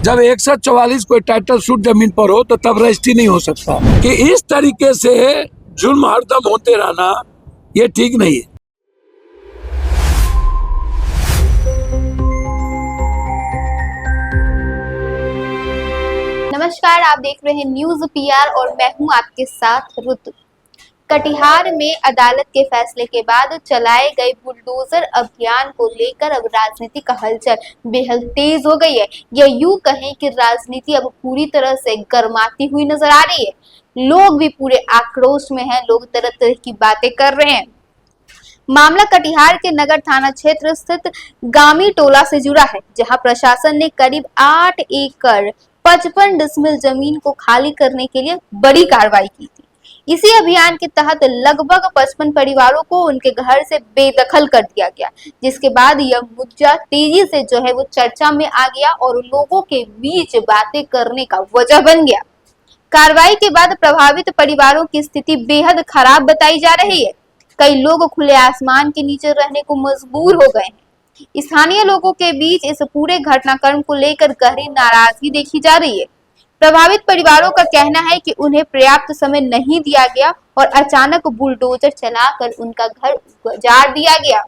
जब 144 कोई title shoot जमीन पर हो तो तब रजिस्ट्री नहीं हो सकता। कि इस तरीके से जुल्म हरदम होते रहना ये ठीक नहीं है। नमस्कार, आप देख रहे हैं न्यूज पीआर और मैं हूं आपके साथ रुतु। कटिहार में अदालत के फैसले के बाद चलाए गए बुलडोजर अभियान को लेकर अब राजनीति का हलचल बेहद तेज हो गई है। या यूं कहें कि राजनीति अब पूरी तरह से गर्माती हुई नजर आ रही है। लोग भी पूरे आक्रोश में हैं, लोग तरह तरह की बातें कर रहे हैं। मामला कटिहार के नगर थाना क्षेत्र स्थित गामी टोला से जुड़ा है, जहां प्रशासन ने करीब 8 एकड़ 55 डिसमिल जमीन को खाली करने के लिए बड़ी कार्रवाई की थी। इसी अभियान के तहत लगभग 55 परिवारों को उनके घर से बेदखल कर दिया गया, जिसके बाद यह मुद्दा तेजी से जो है वो चर्चा में आ गया और लोगों के बीच बातें करने का वजह बन गया। कार्रवाई के बाद प्रभावित परिवारों की स्थिति बेहद खराब बताई जा रही है। कई लोग खुले आसमान के नीचे रहने को मजबूर हो गए हैं। स्थानीय लोगों के बीच इस पूरे घटनाक्रम को लेकर गहरी नाराजगी देखी जा रही है। प्रभावित परिवारों का कहना है कि उन्हें पर्याप्त समय नहीं दिया गया और अचानक बुलडोजर चलाकर उनका घर उजाड़ दिया गया।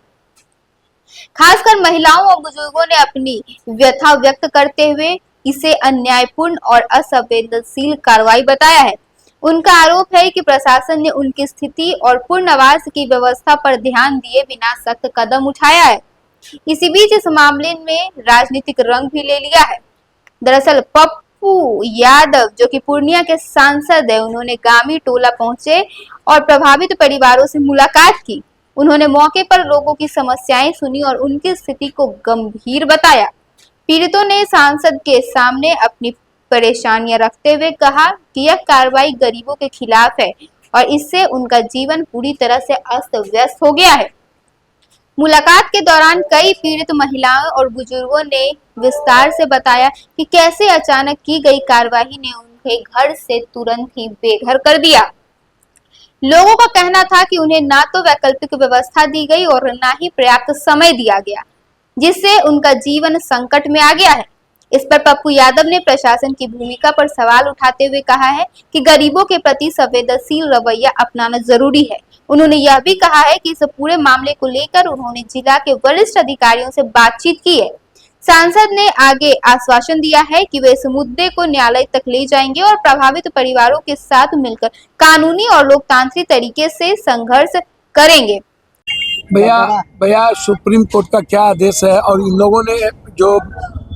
खासकर महिलाओं और बुजुर्गों ने अपनी व्यथा व्यक्त करते हुए इसे अन्यायपूर्ण और असंवेदनशील कार्रवाई बताया है। उनका आरोप है कि प्रशासन ने उनकी स्थिति और पुनर्वास की व्यवस्था पर ध्यान दिए बिना सख्त कदम उठाया है। इसी बीच इस मामले में राजनीतिक रंग भी ले लिया है। दरअसल पप्पू यादव, जो कि पूर्णिया के सांसद है, उन्होंने गामी टोला पहुंचे और प्रभावित परिवारों से मुलाकात की। उन्होंने मौके पर लोगों की समस्याएं सुनी और उनकी स्थिति को गंभीर बताया। पीड़ितों ने सांसद के सामने अपनी परेशानियां रखते हुए कहा कि यह कार्रवाई गरीबों के खिलाफ है और इससे उनका जीवन पूरी तरह से अस्त व्यस्त हो गया है। मुलाकात के दौरान कई पीड़ित महिलाओं और बुजुर्गों ने विस्तार से बताया कि कैसे अचानक की गई कार्रवाई ने उनके घर से तुरंत ही बेघर कर दिया। लोगों का कहना था कि उन्हें ना तो वैकल्पिक व्यवस्था दी गई और ना ही पर्याप्त समय दिया गया, जिससे उनका जीवन संकट में आ गया है। इस पर पप्पू यादव ने प्रशासन की भूमिका पर सवाल उठाते हुए कहा है कि गरीबों के प्रति संवेदनशील रवैया अपनाना जरूरी है। उन्होंने यह भी कहा है कि इस पूरे मामले को लेकर उन्होंने जिला के वरिष्ठ अधिकारियों से बातचीत की है। सांसद ने आगे आश्वासन दिया है कि वे इस मुद्दे को न्यायालय तक ले जाएंगे और प्रभावित परिवारों के साथ मिलकर कानूनी और लोकतांत्रिक तरीके से संघर्ष करेंगे। भैया सुप्रीम कोर्ट का क्या आदेश है और इन लोगों ने जो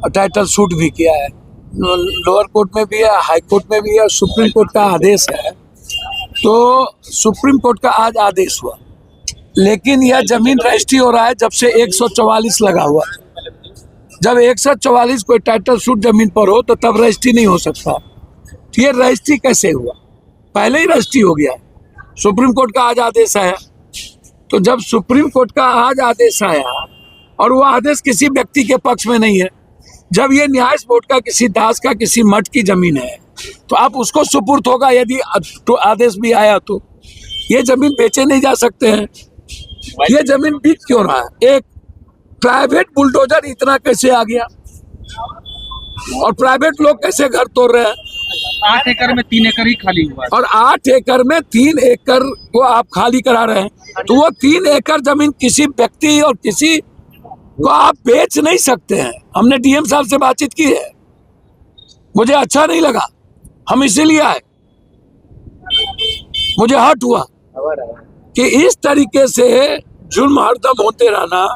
टाइटल शूट भी किया है, लोअर कोर्ट में भी है, हाई कोर्ट में भी है, सुप्रीम कोर्ट का आदेश है। तो सुप्रीम कोर्ट का आज आदेश हुआ, लेकिन यह जमीन रजिस्ट्री हो रहा है जब से 144 लगा हुआ है। जब 144 कोई टाइटल शूट जमीन पर हो तो तब रजिस्ट्री नहीं हो सकता। तो ये रजिस्ट्री कैसे हुआ? पहले ही रजिस्ट्री हो गया। सुप्रीम कोर्ट का आज आदेश आया, तो जब सुप्रीम कोर्ट का आज आदेश आया और वो आदेश किसी व्यक्ति के पक्ष में नहीं है, जब ये न्याय बोर्ड का किसी दास का किसी मठ की जमीन है तो आप उसको सुपुर्द होगा। यदि तो आदेश भी आया तो ये जमीन बेचे नहीं जा सकते हैं। ये जमीन बिक क्यों रहा है? एक प्राइवेट बुलडोजर इतना कैसे आ गया और प्राइवेट लोग कैसे घर तोड़ रहे हैं? 8 एकड़ में 3 एकड़ ही खाली हुआ और 8 एकड़ में 3 एकड़ को आप खाली करा रहे हैं। तो वो 3 एकड़ जमीन किसी व्यक्ति और किसी को आप बेच नहीं सकते हैं। हमने डीएम साहब से बातचीत की है, मुझे अच्छा नहीं लगा, हम इसीलिए आए। मुझे हर्ट हुआ कि इस तरीके से जुल्म हरदम होते रहना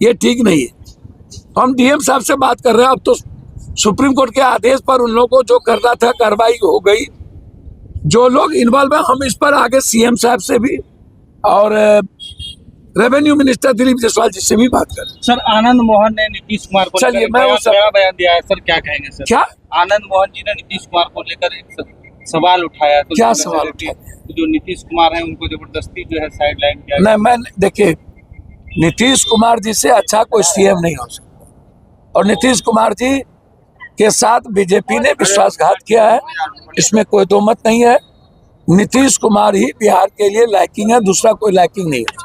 ये ठीक नहीं है। हम डीएम साहब से बात कर रहे हैं। अब तो सुप्रीम कोर्ट के आदेश पर उन लोगों को जो करना था कार्रवाई हो गई। जो लोग इन्वॉल्व हैं, हम इस पर आगे सीएम साहब से भी और रेवेन्यू मिनिस्टर दिलीप जायसवाल जी से भी बात करें। सर, आनंद मोहन ने नीतीश कुमार को चलिए, लेकर बड़ा बयान दिया है। सर, क्या कहेंगे सर? क्या आनंद मोहन जी ने नीतीश कुमार को लेकर एक सवाल उठाया? तो क्या सवाल उठाया? जो नीतीश कुमार है उनको जबरदस्ती जो है साइड लाइन किया। नहीं, मैं देखिए, नीतीश कुमार जी से अच्छा कोई सीएम नहीं हो सकता और नीतीश कुमार जी के साथ बीजेपी ने विश्वासघात किया है, इसमें कोई दो मत नहीं है। नीतीश कुमार ही बिहार के लिए लाइकिंग है, दूसरा कोई लाइकिंग नहीं है।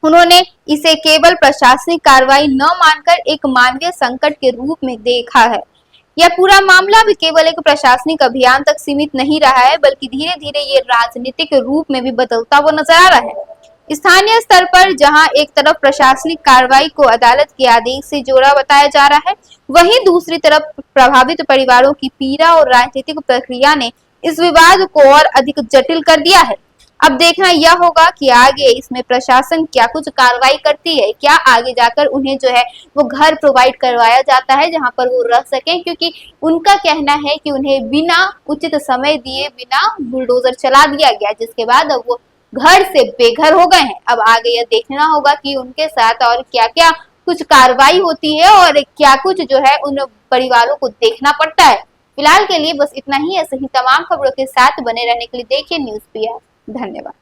उन्होंने इसे केवल प्रशासनिक कार्रवाई न मानकर एक मानवीय संकट के रूप में देखा है। यह पूरा मामला भी केवल एक प्रशासनिक अभियान तक सीमित नहीं रहा है, बल्कि धीरे धीरे ये राजनीतिक रूप में भी बदलता हुआ नजर आ रहा है। स्थानीय स्तर पर जहां एक तरफ प्रशासनिक कार्रवाई को अदालत के आदेश से जोड़ा बताया जा रहा है, वहीं दूसरी तरफ प्रभावित परिवारों की पीड़ा और राजनीतिक प्रक्रिया ने इस विवाद को और अधिक जटिल कर दिया है। अब देखना यह होगा कि आगे इसमें प्रशासन क्या कुछ कार्रवाई करती है, क्या आगे जाकर उन्हें जो है वो घर प्रोवाइड करवाया जाता है जहां पर वो रह सकें, क्योंकि उनका कहना है कि उन्हें बिना उचित समय दिए बिना बुलडोजर चला दिया गया, जिसके बाद अब वो घर से बेघर हो गए हैं। अब आगे यह देखना होगा कि उनके साथ और क्या क्या कुछ कार्रवाई होती है और क्या कुछ जो है उन परिवारों को देखना पड़ता है। फिलहाल के लिए बस इतना ही। ऐसे ही तमाम खबरों के साथ बने रहने के लिए देखिए न्यूज़ पीआर। धन्यवाद।